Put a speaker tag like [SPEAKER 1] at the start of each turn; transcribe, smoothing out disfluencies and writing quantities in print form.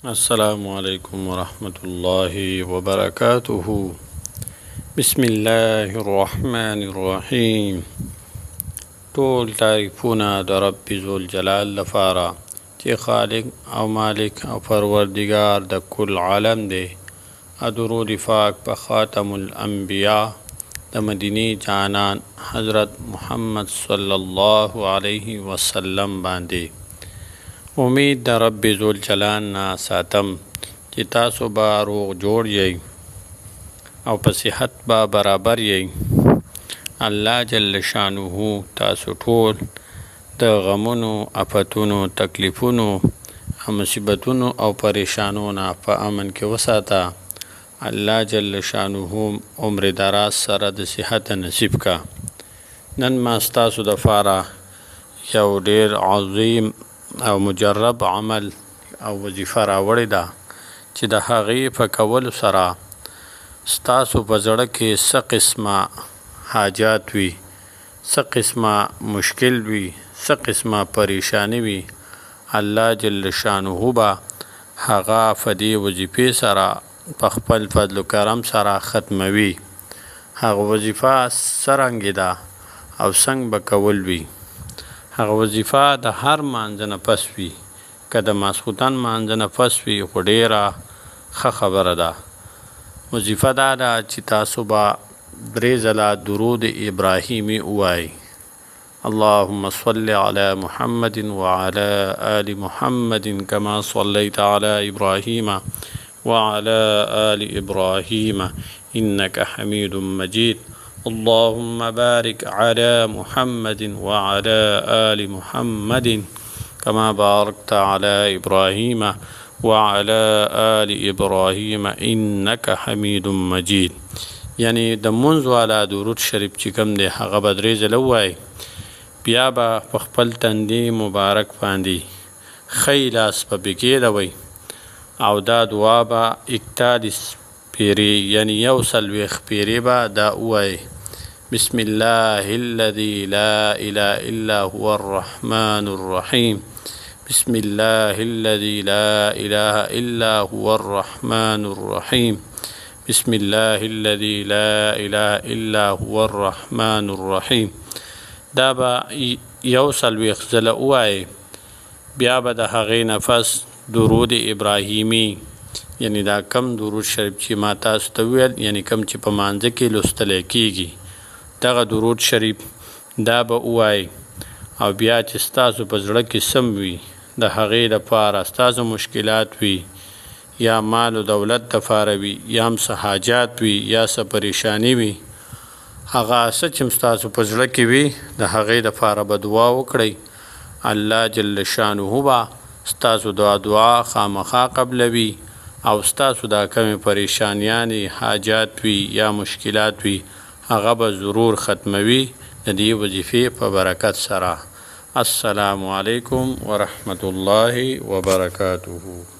[SPEAKER 1] السلام علیکم ورحمۃ اللہ وبرکاتہ. بسم الله الرحمن الرحیم. ټول تعریفونه د رب ذوالجلال لپاره چې خالق او مالک او پروردگار د کل عالم دی. درود پاک په خاتم الانبیاء د مدینی جانان حضرت محمد صلی الله علیه وسلم باندې. امید د رب ذوالجلال نه ساتم چې تاسو به روغ جوړ یئ او په صحت به برابر یئ. الله جل شانه تاسو ټول د غمونو، آفتونو، تکلیفونو او مصیبتونو او پریشانو نه په امن کې وساته. الله جل شانه عمر دراز سره د صحت نصیب کا. نن ما ستاسو د فاره یو ډیر عظیم او مجرب عمل او وظیفه راوړې ده چې د هغې په کولو سره ستاسو په زړه کې څه قسمه حاجات وي، څه قسمه مشکل وي، څه قسمه پریشانی وي، الله جل شانه به هغه په دې وظیفې سره په خپل فضل و کرم سره ختموي. هغه وظیفه څرنګه ده او څنګه به کول وي. هغه وظیفه د هر مانځه نه پس وي، که د ماسخوتن مانځه نه پس وي خو ډیره ښه خبره ده. وظیفه دا ده چې تاسو به 3 ځله درود ابراهیمي ووایئ. اللهم صل علی محمد وعلى آل محمد كما صليت على إبراهيم وعلى آل إبراهيم إنك حميد مجيد. اللهم بارك على محمد وعلى آل محمد كما باركت على إبراهيم وعلى آل إبراهيم إنك حميد مجيد. یعنی د منځ والا درود شریف چې کوم دی هغه به 3 ځله ووایئ. بیا به په خپل تندي مبارک باندې ښی لاس په کېږدوئ او دا دعا به 41 پیرې یعنی 140 پیرې به دا ووایئ. بسم الله الذي لا إله إلا هو الرحمن الرحيم. بسم الله الذي لا إله إلا هو الرحمن الرحيم. بسم الله الذي لا إله إلا هو الرحمن الرحيم. دا به 140 ځله ووایئ. بیا به د هغې نفس درود ابراهیمی یعنی دا کم درود شریف چې ما تاسو ته وویل، یعنی کم چې په مانځه کې لوستلی کیږي، دغه درود شریف دا به ووایئ. او بیا چې ستاسو په زړه کې سم وي د هغې دپاره ستاسو مشکلات وي یا مال و دولت دپاره وي یا هم څه حاجات وي یا څه پریشانی وي، هغه څه چې ستاسو په زړه کې وي د هغې دپاره به دعا وکړئ. الله جل شانه به ستاسو دعا خامخا قبلوي او ستاسو دا کمې پریشانیانې حاجات وي یا مشکلات وي هغه به ضرور ختموي د دې وظیفې په برکت سره. السلام علیکم ورحمة الله وبرکاته.